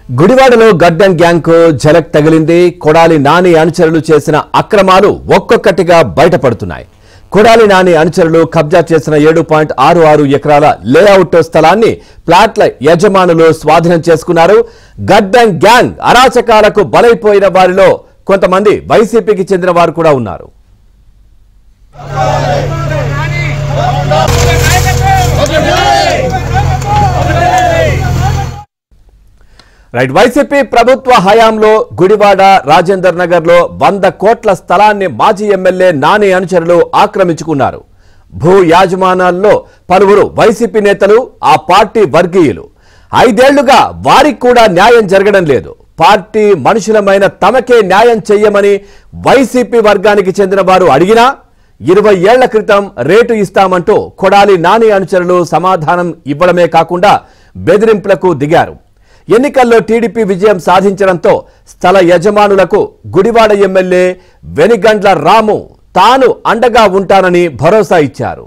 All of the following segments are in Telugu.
గుడివాడలో గడ్డం గ్యాంగ్కు ఝలక్ తగిలింది. కొడాలి నాని అనుచరులు చేసిన అక్రమాలు ఒక్కొక్కటిగా బయటపడుతున్నాయి. కొడాలి నాని అనుచరులు కబ్జా చేసిన 7.66 ఎకరాల లేఅవుట్ స్థలాన్ని ప్లాట్ల యజమానులు స్వాధీనం చేసుకున్నారు. గడ్డం గ్యాంగ్ అరాచకాలకు బలైపోయిన వారిలో కొంతమంది వైసీపీకి చెందిన వారు కూడా ఉన్నారు. వైసీపీ ప్రభుత్వ హయాంలో గుడివాడ రాజేందర్ నగర్ లో 100 కోట్ల స్థలాన్ని మాజీ ఎమ్మెల్యే నాని అనుచరులు ఆక్రమించుకున్నారు. భూ యాజమాన్యాల్లో పలువురు వైసీపీ నేతలు, ఆ పార్టీ వర్గీయులు 5 ఏళ్లుగా వారికి కూడా న్యాయం జరగడం లేదు. పార్టీ మనుషులమైన తమకే న్యాయం చెయ్యమని వైసీపీ వర్గానికి చెందిన వారు అడిగినా 20 ఏళ్ల క్రితం రేటు ఇస్తామంటూ కొడాలి నాని అనుచరులు సమాధానం ఇవ్వడమే కాకుండా బెదిరింపులకు దిగారు. ఎన్నికల్లో టీడీపీ విజయం సాధించడంతో స్థల యజమానులకు గుడివాడ ఎమ్మెల్యే వెనిగండ్ల రాము తాను అండగా ఉంటానని భరోసా ఇచ్చారు.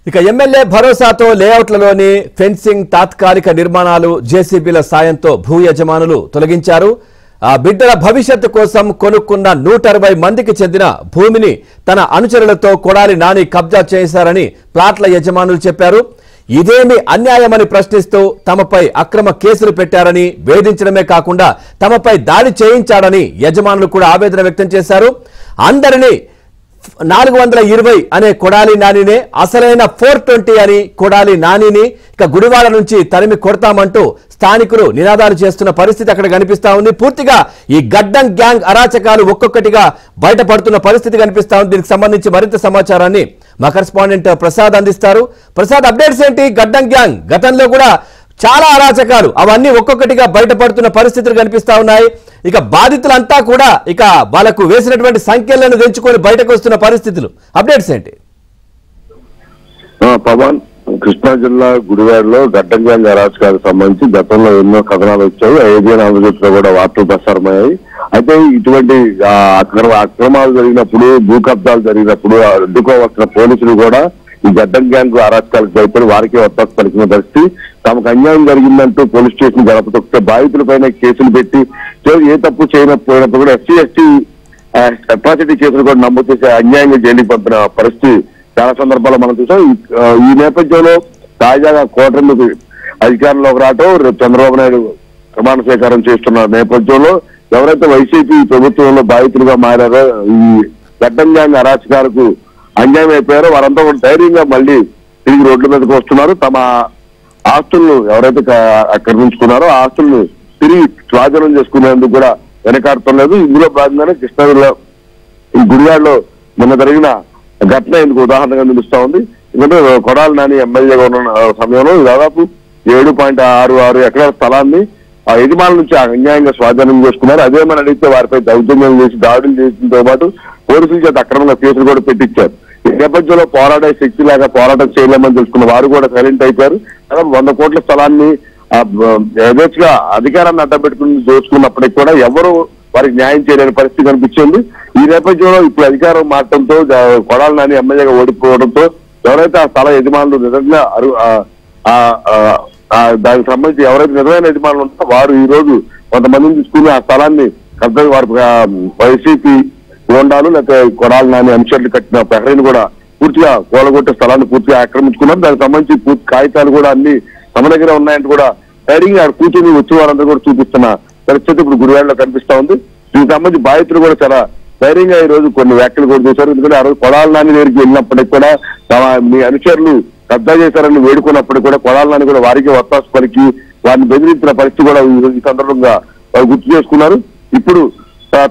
ఇక ఎమ్మెల్యే భరోసాతో లేఅవుట్లలోని ఫెన్సింగ్, తాత్కాలిక నిర్మాణాలు జేసీబీల సాయంతో భూ యజమానులు తొలగించారు. బిడ్డల భవిష్యత్తు కోసం కొనుక్కున్న 160 మందికి చెందిన భూమిని తన అనుచరులతో కొడాలి నాని కబ్జా చేశారని ప్లాట్ల యజమానులు చెప్పారు. ఇదేమి అన్యాయమని ప్రశ్నిస్తూ తమపై అక్రమ కేసులు పెట్టారని, వేధించడమే కాకుండా తమపై దాడి చేయించాడని యజమానులు కూడా ఆవేదన వ్యక్తం చేశారు. అందరినీ 420 అనే కొడాలి నానినే, అసలైన 420 అని కొడాలి నానిని ఇక గుడివాడ నుంచి తరిమి కొడతామంటూ స్థానికులు నినాదాలు చేస్తున్న పరిస్థితి అక్కడ కనిపిస్తా ఉంది. పూర్తిగా ఈ గడ్డం గ్యాంగ్ అరాచకాలు ఒక్కొక్కటిగా బయటపడుతున్న పరిస్థితి కనిపిస్తా ఉంది. దీనికి సంబంధించి మరింత సమాచారాన్ని మా కరెస్పాండెంట్ ప్రసాద్ అందిస్తారు. ప్రసాద్, అప్డేట్స్ ఏంటి? గడ్డం గ్యాంగ్ గతంలో కూడా చాలా అరాచకాలు అవన్నీ ఒక్కొక్కటిగా బయటపడుతున్న పరిస్థితులు కనిపిస్తా ఉన్నాయి. ఇక బాధితులంతా కూడా ఇక వాళ్ళకు వేసినటువంటి సంఖ్యలను తెంచుకొని బయటకు వస్తున్న పరిస్థితులు, అప్డేట్స్ ఏంటి? పవన్, కృష్ణా జిల్లా గుడివాడలో గడ్డం గ్యాంగ్ అరాచకాలకు సంబంధించి గతంలో ఎన్నో కథనాలు వచ్చాయి. ఏబిఎన్ ఆంధ్రజ్యోతిలో కూడా వార్తలు ప్రసారమయ్యాయి. అయితే ఇటువంటి అక్రమాలు జరిగినప్పుడు, భూ కబ్జాలు జరిగినప్పుడు అడ్డుకోవాల్సిన పోలీసులు కూడా ఈ గడ్డం గ్యాంగ్ అరాచకాలకు భయపడి వారికి ఒత్తాసు పలికిన పరిస్థితి. తమకు అన్యాయం జరిగిందంటూ పోలీస్ స్టేషన్ గడప తొక్కితే బాధితులపైన కేసులు పెట్టి ఏ తప్పు చేయకపోయినప్పుడు కూడా ఎస్సీ ఎస్టీ అట్రాసిటీ కేసులు కూడా నమోదు చేసి అన్యాయంగా జైలుకి పంపిన పరిస్థితి చాలా సందర్భాల్లో మనం చూసాం. ఈ నేపథ్యంలో తాజాగా కూటమికి అధికారంలోకి రావటం, చంద్రబాబు నాయుడు ప్రమాణ స్వీకారం చేస్తున్న నేపథ్యంలో ఎవరైతే వైసీపీ ప్రభుత్వంలో బాధితులుగా మారారో, ఈ గడ్డం గ్యాంగ్ అరాచకాలకు అన్యాయం అయిపోయారో వారంతా కూడా ధైర్యంగా మళ్ళీ తిరిగి రోడ్ల మీదకి వస్తున్నారు. తమ ఆస్తులను ఎవరైతే ఆక్రమించుకున్నారో ఆ ఆస్తులను తిరిగి స్వాధీనం చేసుకునేందుకు కూడా వెనకాడటం లేదు. ఇందులో భాగంగానే కృష్ణా జిల్లా ఈ గుడివాడలో మొన్న జరిగిన ఘటన ఇందుకు ఉదాహరణగా నిలుస్తా ఉంది. ఎందుకంటే కొడాలి నాని ఎమ్మెల్యేగా ఉన్న సమయంలో దాదాపు 7.66 ఎకరాల స్థలాన్ని ఆ యజమానుల నుంచి అన్యాయంగా స్వాధీనం చేసుకున్నారు. అదేమని అడిగితే వారిపై దౌర్జన్యం చేసి దాడులు చేయడంతో పాటు పోలీసుల చేత అక్రమంగా కేసులు కూడా పెట్టించారు. ఈ నేపథ్యంలో పోరాడే శక్తి లాగా పోరాటం చేయలేమని తెలుసుకున్న వారు కూడా సైలెంట్ అయిపోయారు. దాదాపు 100 కోట్ల స్థలాన్ని యథేచ్ఛగా అధికారాన్ని అడ్డపెట్టుకుని దోచుకున్నప్పటికీ కూడా ఎవరు వారికి న్యాయం చేయలేని పరిస్థితి కనిపించింది. ఈ నేపథ్యంలో ఇప్పుడు అధికారం మారటంతో, కొడాలి నాని ఎమ్మెల్యేగా ఓడిపోవడంతో ఎవరైతే ఆ స్థల యజమానులు నిజంగా దానికి సంబంధించి ఎవరైతే నిజమైన యజమానులు ఉంటారో వారు ఈ రోజు కొంతమందిని తీసుకుని ఆ స్థలాన్ని కబ్జా వారి వైసీపీ గోండాలు లేకపోతే కొడాలి నాని అనుచరులు కట్టిన ప్రహరీని కూడా పూర్తిగా కూలగొట్టే స్థలాన్ని పూర్తిగా ఆక్రమించుకున్నారు. దానికి సంబంధించి పూర్తి కాగితాలు కూడా అన్ని తమ దగ్గర ఉన్నాయంటే కూడా ధైర్యంగా కూర్చొని వచ్చే వారందరూ కూడా చూపిస్తున్న పరిస్థితి ఇప్పుడు గుడివాడలో కనిపిస్తా ఉంది. దీనికి సంబంధించి బాధితులు కూడా చాలా ధైర్యంగా ఈ రోజు కొన్ని వ్యాఖ్యలు కూడా చేశారు. ఎందుకంటే ఆ రోజు కొడాలి నాని దగ్గరికి వెళ్ళినప్పటికీ కూడా మీ అనుచరులు కబ్జా చేశారని వేడుకున్నప్పటికీ కూడా కొడాలి నాని కూడా వారికి ఒత్తాసు పలికి వారిని బెదిరించిన పరిస్థితి కూడా ఈ సందర్భంగా వారు గుర్తు చేసుకున్నారు. ఇప్పుడు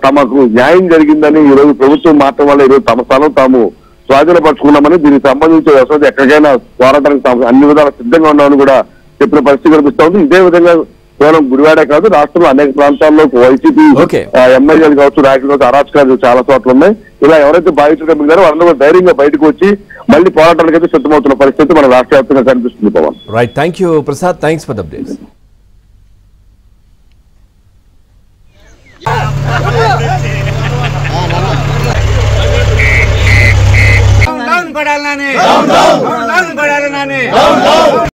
తమకు న్యాయం జరిగిందని ఈ రోజు ప్రభుత్వం మారటం వల్ల ఈరోజు తమ స్థలం తాము స్వాధీనపరుచుకున్నామని, దీనికి సంబంధించి వ్యవసాయం ఎక్కడికైనా పోరాటానికి తాము అన్ని విధాలు సిద్ధంగా ఉన్నామని కూడా చెప్పిన పరిస్థితి కనిపిస్తా ఉంది. ఇదే విధంగా కేవలం గుడివాడే కాదు, రాష్ట్రంలో అనేక ప్రాంతాల్లో వైసీపీ ఎమ్మెల్యేలు కావచ్చు, నాయకులు కావచ్చు అరాచకాలు చాలా చోట్ల ఉన్నాయి. ఇలా ఎవరైతే బాధితులు మిగిలారో వాళ్ళందరూ ధైర్యంగా బయటకు వచ్చి మళ్ళీ పోరాటానికి అయితే సిద్ధమవుతున్న పరిస్థితి మన రాష్ట్ర వ్యాప్తంగా కనిపిస్తుంది Pavan. Right, thank you Prasad, thanks for the updates. डाउन पड़ाल नानी